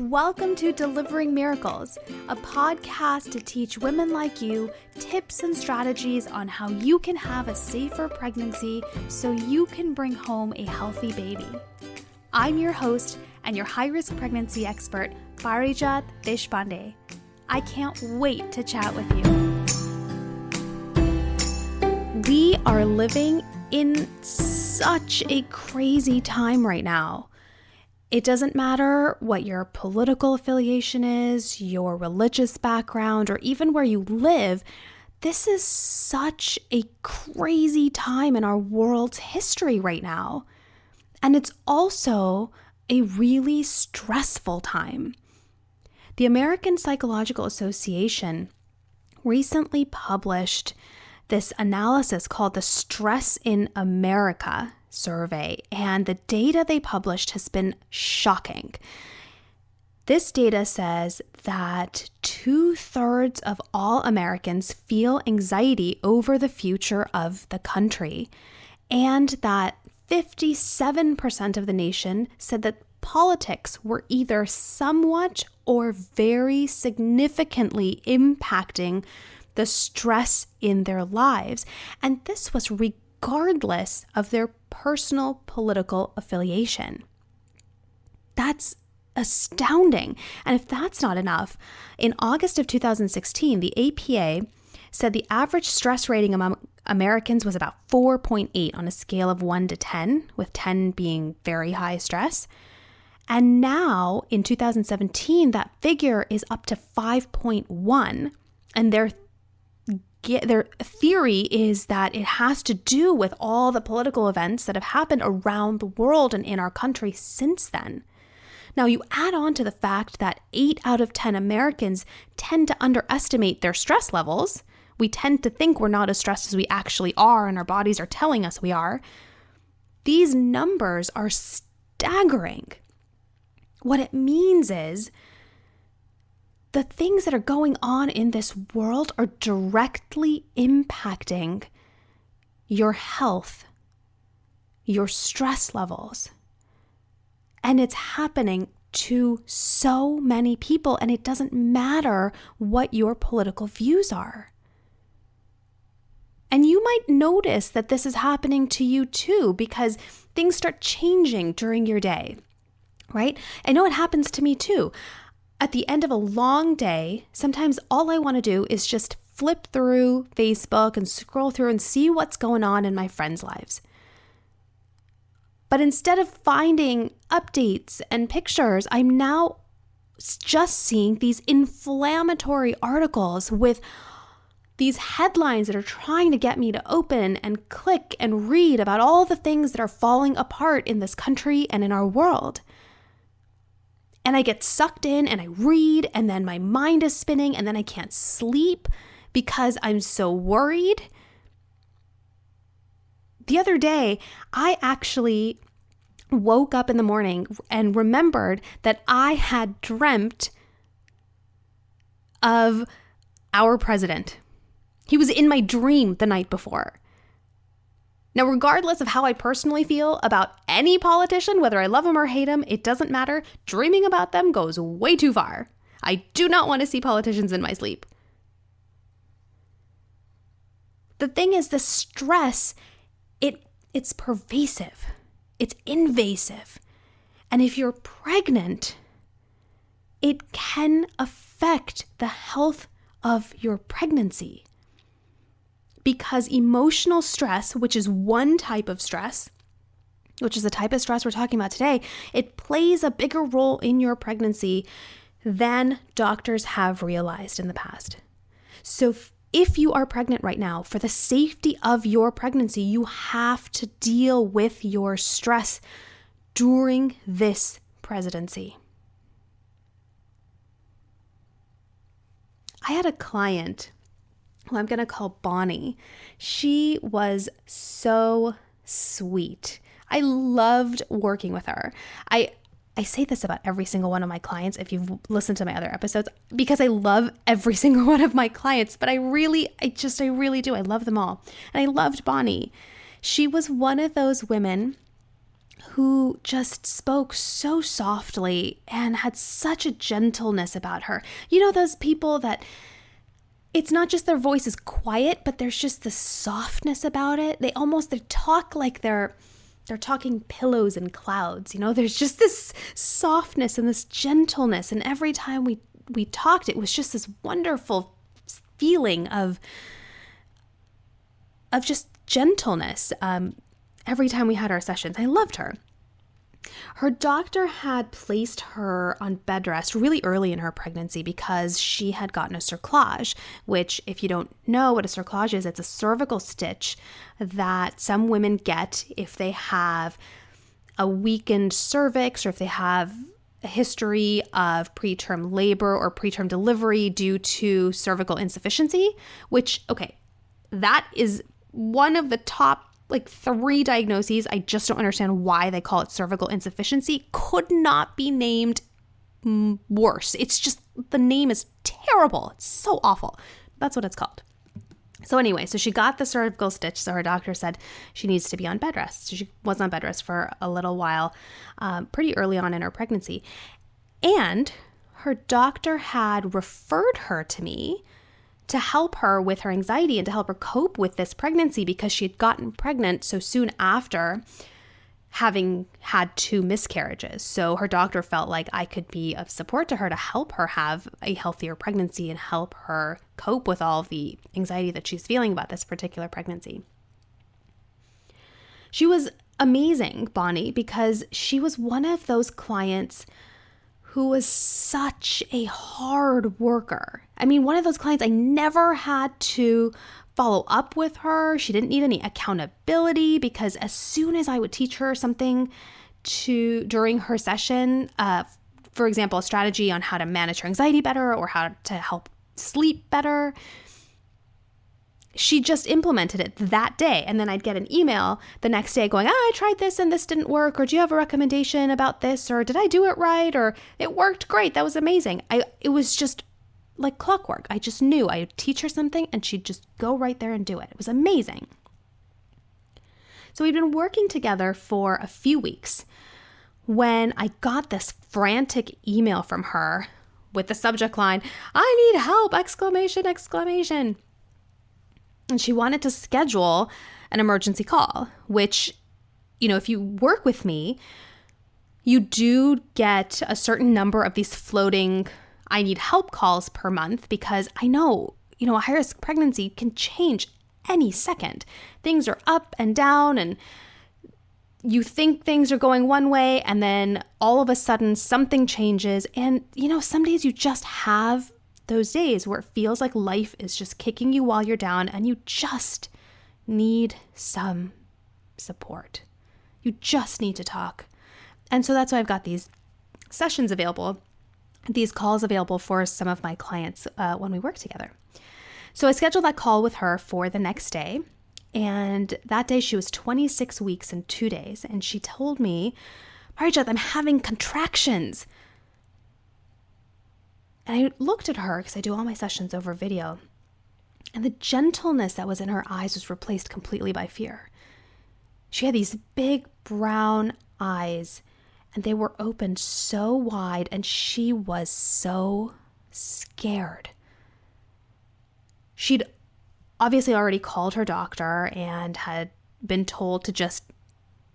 Welcome to Delivering Miracles, a podcast to teach women like you tips and strategies on how you can have a safer pregnancy so you can bring home a healthy baby. I'm your host and your high-risk pregnancy expert, Parijat Deshpande. I can't wait to chat with you. We are living in such a crazy time right now. It doesn't matter what your political affiliation is, your religious background, or even where you live. This is such a crazy time in our world's history right now. And it's also a really stressful time. The American Psychological Association recently published this analysis called the Stress in America survey, and the data they published has been shocking. This data says that 2/3 of all Americans feel anxiety over the future of the country, and that 57% of the nation said that politics were either somewhat or very significantly impacting the stress in their lives. And this was regardless of their personal political affiliation. That's astounding. And if that's not enough, in August of 2016, the APA said the average stress rating among Americans was about 4.8 on a scale of 1 to 10, with 10 being very high stress. And now in 2017, that figure is up to 5.1. And their theory is that it has to do with all the political events that have happened around the world and in our country since then. Now, you add on to the fact that 8 out of 10 Americans tend to underestimate their stress levels. We tend to think we're not as stressed as we actually are, and our bodies are telling us we are. These numbers are staggering. What it means is the things that are going on in this world are directly impacting your health, your stress levels. And it's happening to so many people, and it doesn't matter what your political views are. And you might notice that this is happening to you too, because things start changing during your day, right? I know it happens to me too. At the end of a long day, sometimes all I want to do is just flip through Facebook and scroll through and see what's going on in my friends' lives. But instead of finding updates and pictures, I'm now just seeing these inflammatory articles with these headlines that are trying to get me to open and click and read about all the things that are falling apart in this country and in our world. And I get sucked in and I read, and then my mind is spinning, and then I can't sleep because I'm so worried. The other day, I actually woke up in the morning and remembered that I had dreamt of our president. He was in my dream the night before. Now, regardless of how I personally feel about any politician, whether I love him or hate him, it doesn't matter. Dreaming about them goes way too far. I do not want to see politicians in my sleep. The thing is, the stress, it's pervasive. It's invasive. And if you're pregnant, it can affect the health of your pregnancy. Because emotional stress, which is one type of stress, which is the type of stress we're talking about today, it plays a bigger role in your pregnancy than doctors have realized in the past. So if you are pregnant right now, for the safety of your pregnancy, you have to deal with your stress during this presidency. I had a client who I'm going to call Bonnie. She was so sweet. I loved working with her. I say this about every single one of my clients if you've listened to my other episodes, because I love every single one of my clients, but I really do. I love them all. And I loved Bonnie. She was one of those women who just spoke so softly and had such a gentleness about her. You know, those people that it's not just their voice is quiet, but there's just this softness about it. They talk like they're talking pillows and clouds. You know, there's just this softness and this gentleness. And every time we talked, it was just this wonderful feeling of just gentleness. Every time we had our sessions, I loved her. Her doctor had placed her on bed rest really early in her pregnancy because she had gotten a cerclage, which, if you don't know what a cerclage is, it's a cervical stitch that some women get if they have a weakened cervix or if they have a history of preterm labor or preterm delivery due to cervical insufficiency, which, okay, that is one of the top 3 diagnoses. I just don't understand why they call it cervical insufficiency. Could not be named worse. It's just, the name is terrible. It's so awful. That's what it's called. So anyway, so she got the cervical stitch. So her doctor said she needs to be on bed rest. So she was on bed rest for a little while, pretty early on in her pregnancy. And her doctor had referred her to me to help her with her anxiety and to help her cope with this pregnancy because she had gotten pregnant so soon after having had 2 miscarriages. So her doctor felt like I could be of support to her to help her have a healthier pregnancy and help her cope with all of the anxiety that she's feeling about this particular pregnancy. She was amazing, Bonnie, because she was one of those clients who was such a hard worker. I mean, one of those clients I never had to follow up with her. She didn't need any accountability because as soon as I would teach her something during her session, for example, a strategy on how to manage her anxiety better or how to help sleep better, she just implemented it that day. And then I'd get an email the next day going, I tried this and this didn't work. Or do you have a recommendation about this? Or did I do it right? Or it worked great. That was amazing. It was just like clockwork. I just knew I'd teach her something and she'd just go right there and do it. It was amazing. So we'd been working together for a few weeks when I got this frantic email from her with the subject line, I need help, exclamation, exclamation. And she wanted to schedule an emergency call, which, you know, if you work with me, you do get a certain number of these floating I need help calls per month because I know, you know, a high-risk pregnancy can change any second. Things are up and down and you think things are going one way and then all of a sudden something changes. And, you know, some days you just have those days where it feels like life is just kicking you while you're down and you just need some support. You just need to talk. And so that's why I've got these sessions available, these calls available for some of my clients when we work together. So I scheduled that call with her for the next day. And that day she was 26 weeks and 2 days. And she told me, Parijat, I'm having contractions. And I looked at her because I do all my sessions over video. And the gentleness that was in her eyes was replaced completely by fear. She had these big brown eyes and they were opened so wide and she was so scared. She'd obviously already called her doctor and had been told to just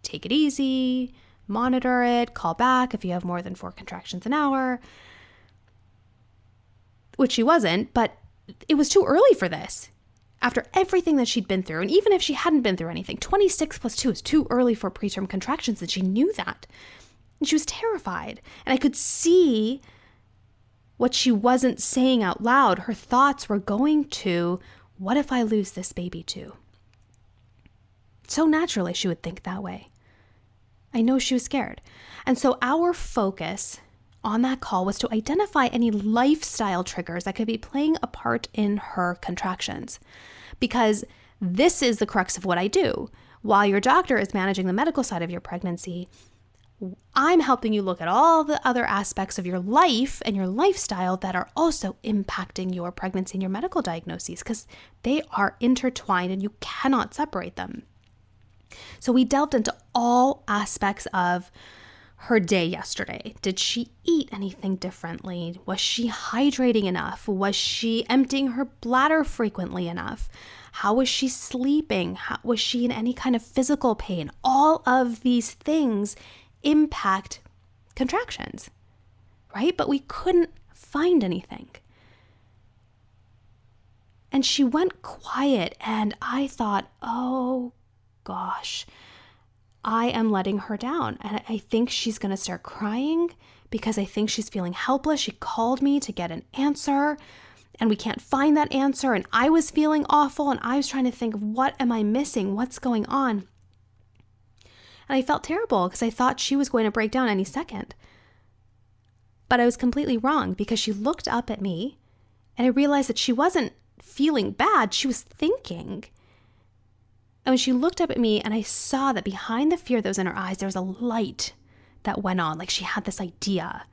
take it easy, monitor it, call back if you have more than 4 contractions an hour. Which she wasn't, but it was too early for this. After everything that she'd been through, and even if she hadn't been through anything, 26 plus 2 is too early for preterm contractions, and she knew that. And she was terrified. And I could see what she wasn't saying out loud. Her thoughts were going to, what if I lose this baby too? So naturally, she would think that way. I know she was scared. And so our focus on that call was to identify any lifestyle triggers that could be playing a part in her contractions. Because this is the crux of what I do. While your doctor is managing the medical side of your pregnancy, I'm helping you look at all the other aspects of your life and your lifestyle that are also impacting your pregnancy and your medical diagnoses because they are intertwined and you cannot separate them. So we delved into all aspects of her day yesterday. Did she eat anything differently? Was she hydrating enough? Was she emptying her bladder frequently enough? How was she sleeping? Was she in any kind of physical pain? All of these things impact contractions, right? But we couldn't find anything. And she went quiet, and I thought, oh gosh, I am letting her down. And I think she's going to start crying because I think she's feeling helpless. She called me to get an answer, and we can't find that answer. And I was feeling awful, and I was trying to think, what am I missing? What's going on? And I felt terrible because I thought she was going to break down any second. But I was completely wrong because she looked up at me, and I realized that she wasn't feeling bad. She was thinking. And when she looked up at me and I saw that behind the fear that was in her eyes, there was a light that went on, like she had this idea.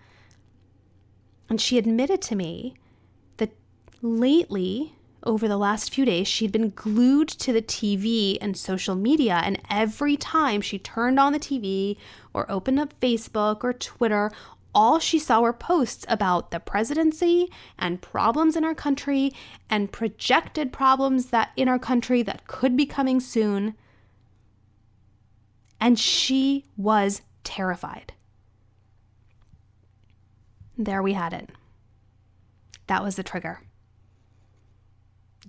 And she admitted to me that lately, over the last few days, she'd been glued to the TV and social media. And every time she turned on the TV or opened up Facebook or Twitter, all she saw were posts about the presidency and problems in our country and projected problems that in our country that could be coming soon. And she was terrified. There we had it. That was the trigger.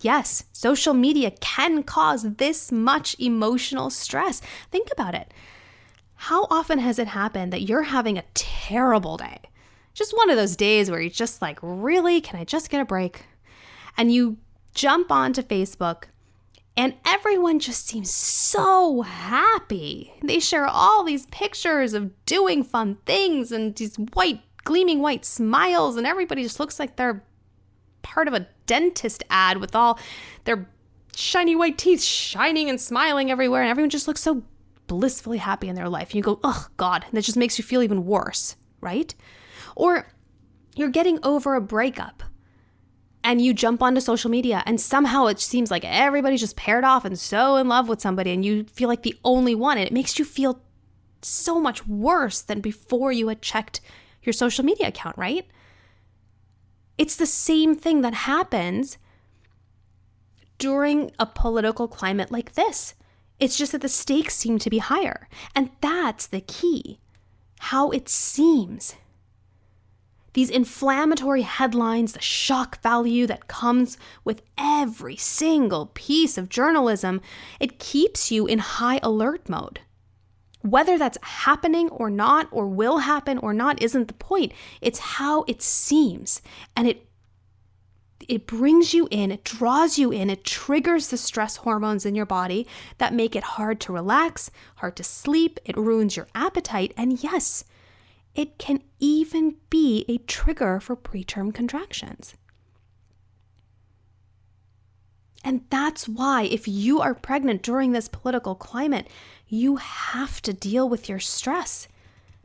Yes, social media can cause this much emotional stress. Think about it. How often has it happened that you're having a terrible day? Just one of those days where you're just like, really, can I just get a break? And you jump onto Facebook and everyone just seems so happy. They share all these pictures of doing fun things and these gleaming white smiles, and everybody just looks like they're part of a dentist ad with all their shiny white teeth shining and smiling everywhere, and everyone just looks so blissfully happy in their life. And you go, oh God, and that just makes you feel even worse, right? Or you're getting over a breakup and you jump onto social media and somehow it seems like everybody's just paired off and so in love with somebody and you feel like the only one, and it makes you feel so much worse than before you had checked your social media account, right? It's the same thing that happens during a political climate like this. It's just that the stakes seem to be higher. And that's the key. How it seems. These inflammatory headlines, the shock value that comes with every single piece of journalism, it keeps you in high alert mode. Whether that's happening or not, or will happen or not, isn't the point. It's how it seems. And it brings you in, it draws you in, it triggers the stress hormones in your body that make it hard to relax, hard to sleep, it ruins your appetite, and yes, it can even be a trigger for preterm contractions. And that's why if you are pregnant during this political climate, you have to deal with your stress.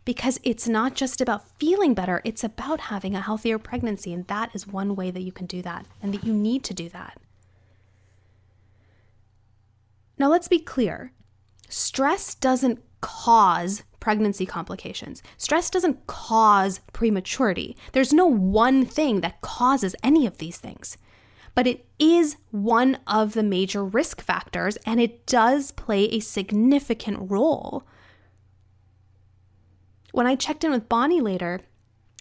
Because it's not just about feeling better, it's about having a healthier pregnancy. And that is one way that you can do that and that you need to do that. Now, let's be clear. Stress doesn't cause pregnancy complications. Stress doesn't cause prematurity. There's no one thing that causes any of these things. But it is one of the major risk factors, and it does play a significant role. When I checked in with Bonnie later,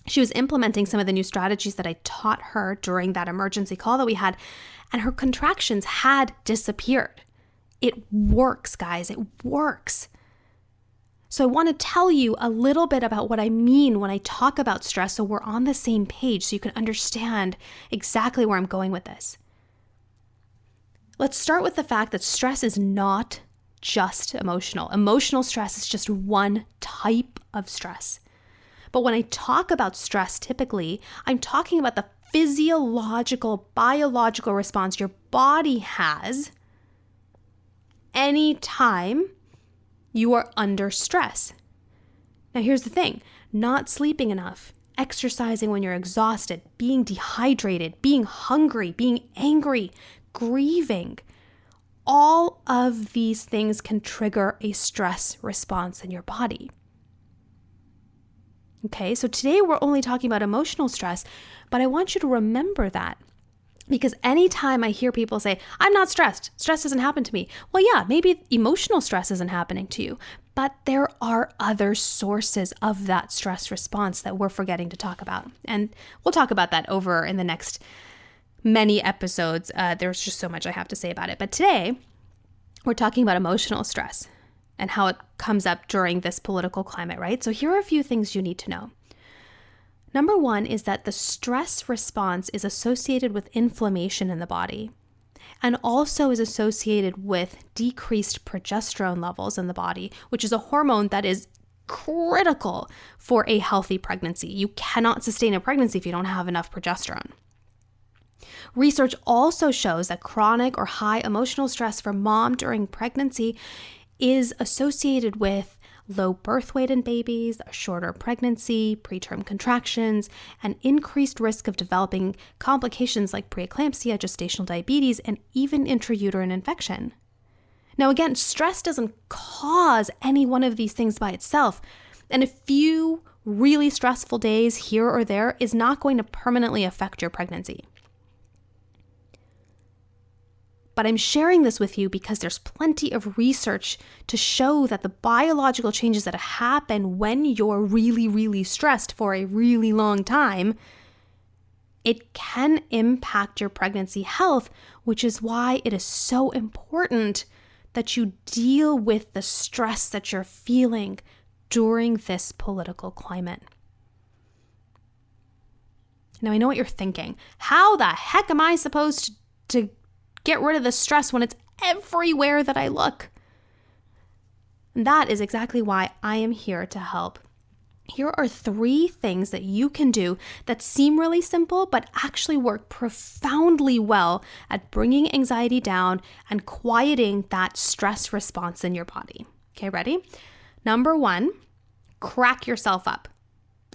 she was implementing some of the new strategies that I taught her during that emergency call that we had, and her contractions had disappeared. It works, guys. It works. So I want to tell you a little bit about what I mean when I talk about stress so we're on the same page so you can understand exactly where I'm going with this. Let's start with the fact that stress is not just emotional. Emotional stress is just one type of stress. But when I talk about stress, typically, I'm talking about the physiological, biological response your body has anytime you are under stress. Now, here's the thing. Not sleeping enough, exercising when you're exhausted, being dehydrated, being hungry, being angry, grieving, all of these things can trigger a stress response in your body. Okay, so today we're only talking about emotional stress, but I want you to remember that. Because anytime I hear people say, I'm not stressed, stress doesn't happen to me. Well, yeah, maybe emotional stress isn't happening to you, but there are other sources of that stress response that we're forgetting to talk about. And we'll talk about that over in the next many episodes. There's just so much I have to say about it. But today, we're talking about emotional stress and how it comes up during this political climate, right? So here are a few things you need to know. Number one is that the stress response is associated with inflammation in the body and also is associated with decreased progesterone levels in the body, which is a hormone that is critical for a healthy pregnancy. You cannot sustain a pregnancy if you don't have enough progesterone. Research also shows that chronic or high emotional stress for mom during pregnancy is associated with low birth weight in babies, a shorter pregnancy, preterm contractions, and increased risk of developing complications like preeclampsia, gestational diabetes, and even intrauterine infection. Now, again, stress doesn't cause any one of these things by itself, and a few really stressful days here or there is not going to permanently affect your pregnancy. But I'm sharing this with you because there's plenty of research to show that the biological changes that happen when you're really, really stressed for a really long time, it can impact your pregnancy health, which is why it is so important that you deal with the stress that you're feeling during this political climate. Now, I know what you're thinking. How the heck am I supposed to get rid of the stress when it's everywhere that I look? And that is exactly why I am here to help. Here are 3 things that you can do that seem really simple, but actually work profoundly well at bringing anxiety down and quieting that stress response in your body. Okay, ready? Number 1, crack yourself up.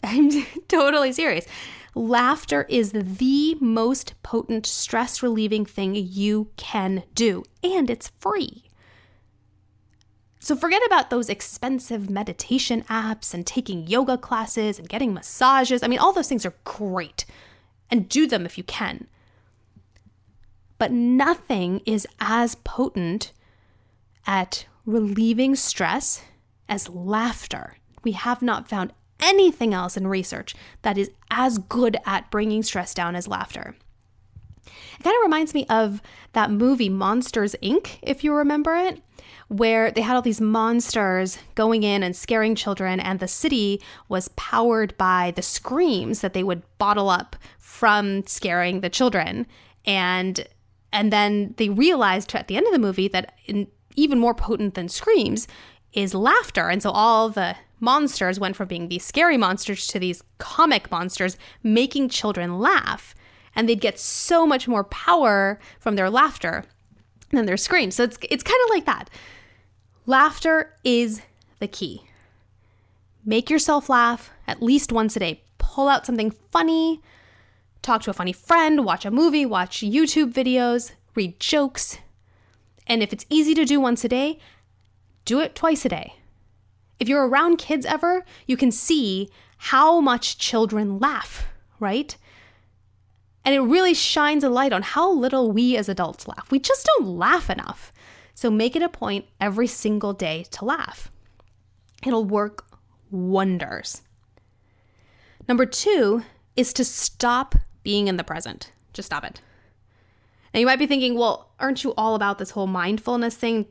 I'm totally serious. Laughter is the most potent stress relieving thing you can do, and it's free. So forget about those expensive meditation apps and taking yoga classes and getting massages. I mean, all those things are great, and do them if you can. But nothing is as potent at relieving stress as laughter. We have not found anything else in research that is as good at bringing stress down as laughter. It kind of reminds me of that movie Monsters, Inc., if you remember it, where they had all these monsters going in and scaring children, and the city was powered by the screams that they would bottle up from scaring the children. And then they realized at the end of the movie that even more potent than screams is laughter. And so all the monsters went from being these scary monsters to these comic monsters, making children laugh. And they'd get so much more power from their laughter than their screams. So it's kind of like that. Laughter is the key. Make yourself laugh at least once a day. Pull out something funny, talk to a funny friend, watch a movie, watch YouTube videos, read jokes. And if it's easy to do once a day, do it twice a day. If you're around kids ever, you can see how much children laugh, right? And it really shines a light on how little we as adults laugh. We just don't laugh enough. So make it a point every single day to laugh. It'll work wonders. Number 2 is to stop being in the present. Just stop it. Now you might be thinking, well, aren't you all about this whole mindfulness thing?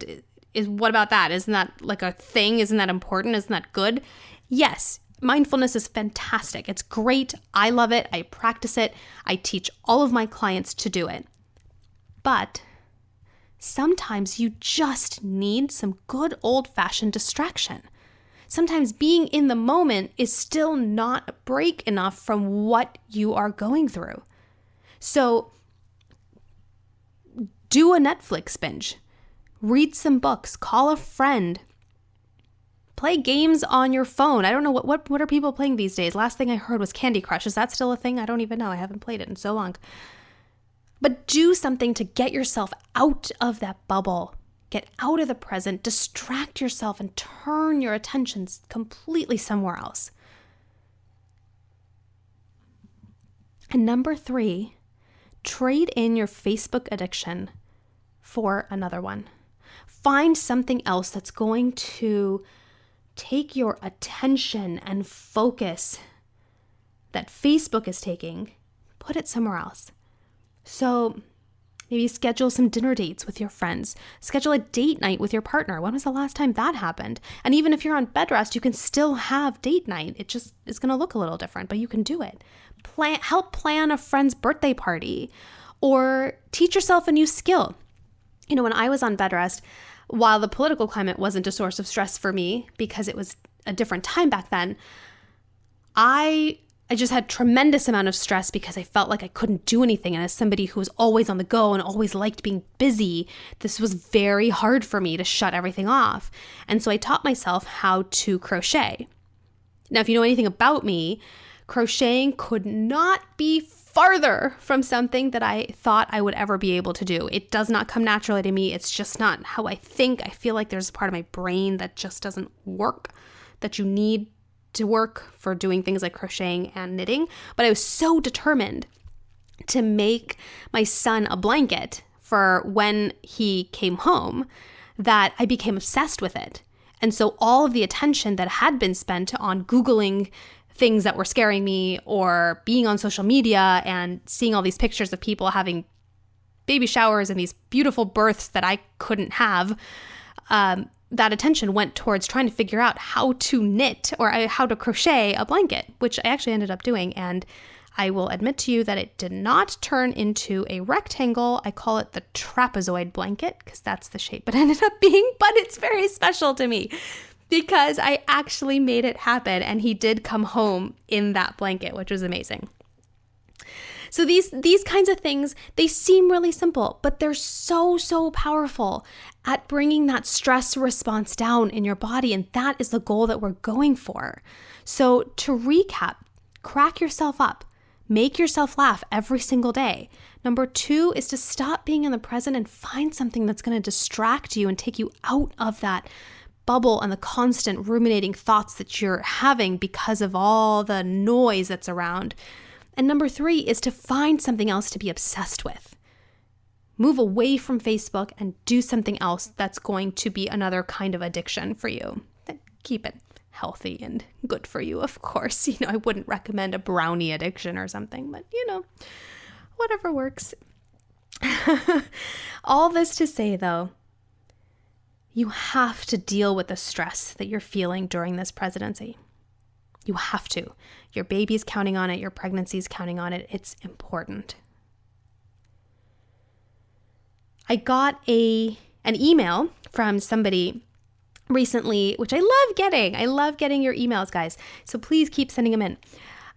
What about that? Isn't that like a thing? Isn't that important? Isn't that good? Yes, mindfulness is fantastic. It's great. I love it. I practice it. I teach all of my clients to do it. But sometimes you just need some good old-fashioned distraction. Sometimes being in the moment is still not a break enough from what you are going through. So do a Netflix binge. Read some books, call a friend, play games on your phone. I don't know, what are people playing these days? Last thing I heard was Candy Crush. Is that still a thing? I don't even know. I haven't played it in so long. But do something to get yourself out of that bubble. Get out of the present, distract yourself, and turn your attentions completely somewhere else. And number 3, trade in your Facebook addiction for another one. Find something else that's going to take your attention and focus that Facebook is taking, put it somewhere else. So maybe schedule some dinner dates with your friends. Schedule a date night with your partner. When was the last time that happened? And even if you're on bed rest, you can still have date night. It just is going to look a little different, but you can do it. Help plan a friend's birthday party or teach yourself a new skill. When I was on bed rest, while the political climate wasn't a source of stress for me because it was a different time back then, I just had tremendous amount of stress because I felt like I couldn't do anything. And as somebody who was always on the go and always liked being busy, this was very hard for me to shut everything off. And so I taught myself how to crochet. Now, if you know anything about me, crocheting could not be farther from something that I thought I would ever be able to do. It does not come naturally to me. It's just not how I think. I feel like there's a part of my brain that just doesn't work, that you need to work for doing things like crocheting and knitting. But I was so determined to make my son a blanket for when he came home that I became obsessed with it. And so all of the attention that had been spent on Googling things that were scaring me or being on social media and seeing all these pictures of people having baby showers and these beautiful births that I couldn't have, that attention went towards trying to figure out how to knit or how to crochet a blanket, which I actually ended up doing. And I will admit to you that it did not turn into a rectangle. I call it the trapezoid blanket because that's the shape it ended up being, but it's very special to me because I actually made it happen and he did come home in that blanket, which was amazing. So these kinds of things, they seem really simple, but they're so powerful at bringing that stress response down in your body. And that is the goal that we're going for. So to recap, crack yourself up, make yourself laugh every single day. Number 2 is to stop being in the present and find something that's going to distract you and take you out of that bubble and the constant ruminating thoughts that you're having because of all the noise that's around. And number 3 is to find something else to be obsessed with. Move away from Facebook and do something else that's going to be another kind of addiction for you. Keep it healthy and good for you, of course. I wouldn't recommend a brownie addiction or something, but whatever works. All this to say, though, you have to deal with the stress that you're feeling during this presidency. You have to. Your baby's counting on it. Your pregnancy's counting on it. It's important. I got an email from somebody recently, which I love getting. I love getting your emails, guys. So please keep sending them in.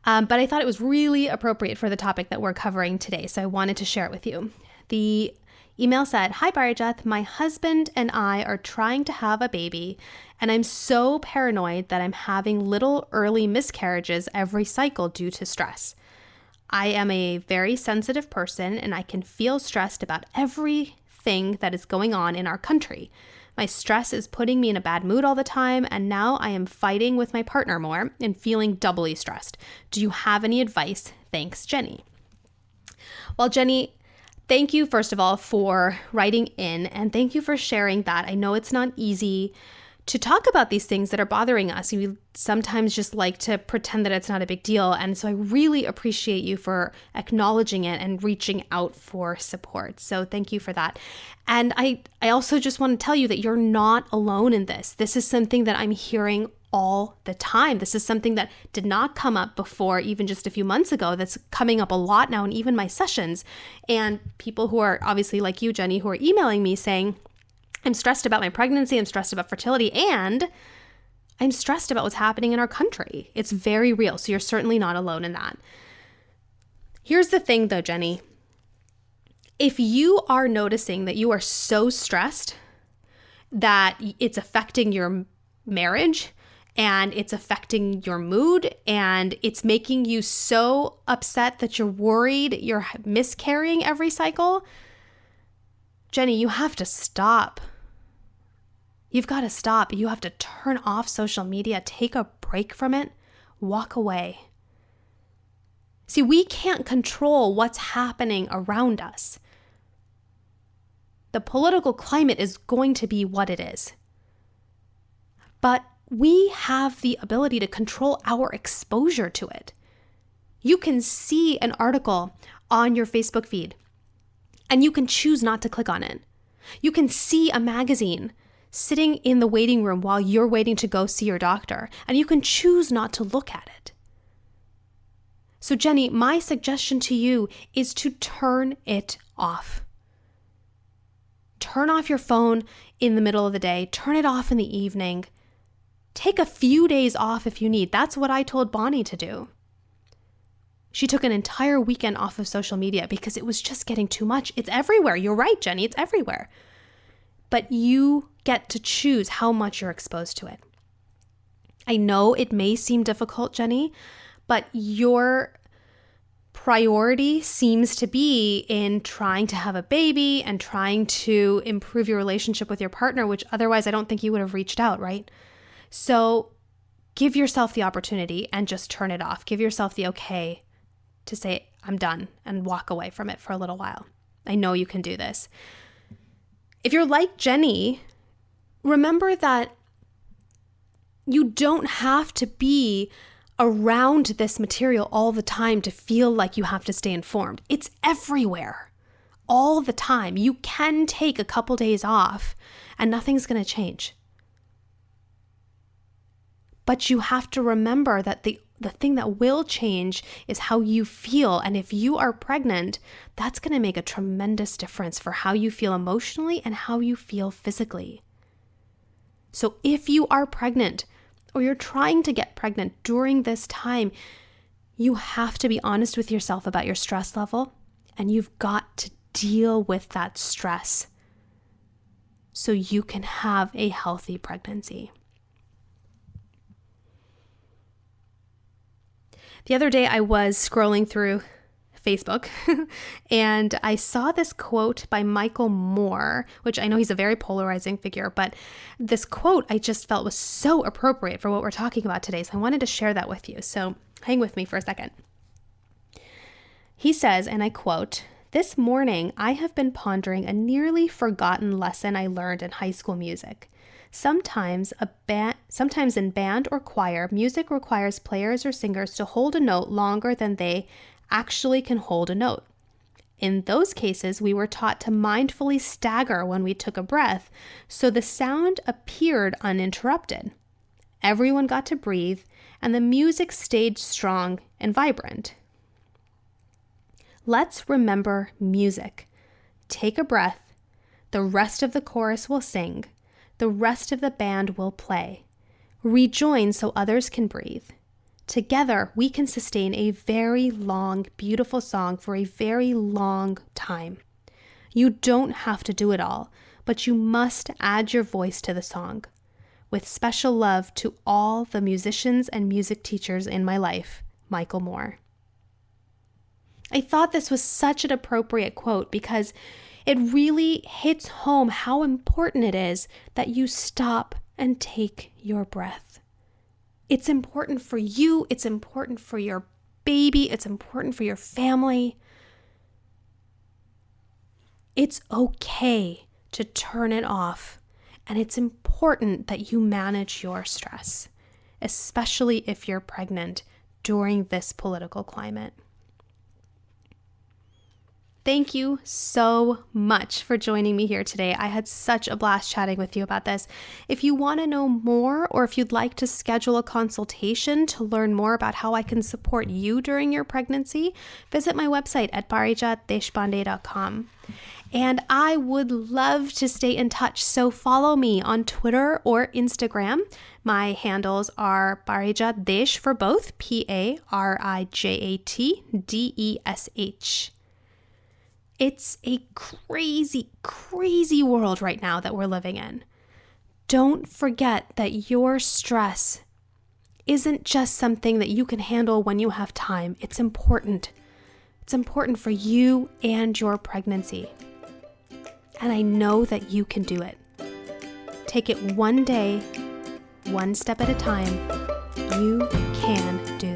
But I thought it was really appropriate for the topic that we're covering today. So I wanted to share it with you. The email said, "Hi, Parijat. My husband and I are trying to have a baby, and I'm so paranoid that I'm having little early miscarriages every cycle due to stress. I am a very sensitive person, and I can feel stressed about everything that is going on in our country. My stress is putting me in a bad mood all the time, and now I am fighting with my partner more and feeling doubly stressed. Do you have any advice? Thanks, Jenny." Well, Jenny, thank you, first of all, for writing in, and thank you for sharing that. I know it's not easy to talk about these things that are bothering us. We sometimes just like to pretend that it's not a big deal, and so I really appreciate you for acknowledging it and reaching out for support. So thank you for that. And I also just want to tell you that you're not alone in this. This is something that I'm hearing all the time. This is something that did not come up before even just a few months ago. That's coming up a lot now in even my sessions. And people who are obviously like you, Jenny, who are emailing me saying, I'm stressed about my pregnancy, I'm stressed about fertility, and I'm stressed about what's happening in our country. It's very real. So you're certainly not alone in that. Here's the thing though, Jenny. If you are noticing that you are so stressed that it's affecting your marriage and it's affecting your mood, and it's making you so upset that you're worried you're miscarrying every cycle, Jenny, you have to stop. You've got to stop. You have to turn off social media, take a break from it, walk away. See, we can't control what's happening around us. The political climate is going to be what it is. But we have the ability to control our exposure to it. You can see an article on your Facebook feed, and you can choose not to click on it. You can see a magazine sitting in the waiting room while you're waiting to go see your doctor, and you can choose not to look at it. So Jenny, my suggestion to you is to turn it off. Turn off your phone in the middle of the day. Turn it off in the evening. Take a few days off if you need. That's what I told Bonnie to do. She took an entire weekend off of social media because it was just getting too much. It's everywhere. You're right, Jenny. It's everywhere. But you get to choose how much you're exposed to it. I know it may seem difficult, Jenny, but your priority seems to be in trying to have a baby and trying to improve your relationship with your partner, which otherwise I don't think you would have reached out, right? So give yourself the opportunity and just turn it off. Give yourself the okay to say, I'm done, and walk away from it for a little while. I know you can do this. If you're like Jenny, remember that you don't have to be around this material all the time to feel like you have to stay informed. It's everywhere, all the time. You can take a couple days off and nothing's going to change. But you have to remember that the thing that will change is how you feel. And if you are pregnant, that's going to make a tremendous difference for how you feel emotionally and how you feel physically. So if you are pregnant or you're trying to get pregnant during this time, you have to be honest with yourself about your stress level, and you've got to deal with that stress so you can have a healthy pregnancy. The other day I was scrolling through Facebook and I saw this quote by Michael Moore, which I know he's a very polarizing figure, but this quote I just felt was so appropriate for what we're talking about today. So I wanted to share that with you. So hang with me for a second. He says, and I quote, "This morning I have been pondering a nearly forgotten lesson I learned in high school music. Sometimes in band or choir, music requires players or singers to hold a note longer than they actually can hold a note. In those cases, we were taught to mindfully stagger when we took a breath, so the sound appeared uninterrupted. Everyone got to breathe, and the music stayed strong and vibrant. Let's remember music. Take a breath. The rest of the chorus will sing. The rest of the band will play. Rejoin so others can breathe. Together, we can sustain a very long, beautiful song for a very long time. You don't have to do it all, but you must add your voice to the song. With special love to all the musicians and music teachers in my life, Michael Moore." I thought this was such an appropriate quote because it really hits home how important it is that you stop and take your breath. It's important for you. It's important for your baby. It's important for your family. It's okay to turn it off. And it's important that you manage your stress, especially if you're pregnant during this political climate. Thank you so much for joining me here today. I had such a blast chatting with you about this. If you want to know more, or if you'd like to schedule a consultation to learn more about how I can support you during your pregnancy, visit my website at parijatdeshpande.com. And I would love to stay in touch, so follow me on Twitter or Instagram. My handles are Parijat Desh for both, Parijatdesh. It's a crazy, crazy world right now that we're living in. Don't forget that your stress isn't just something that you can handle when you have time. It's important. It's important for you and your pregnancy. And I know that you can do it. Take it one day, one step at a time. You can do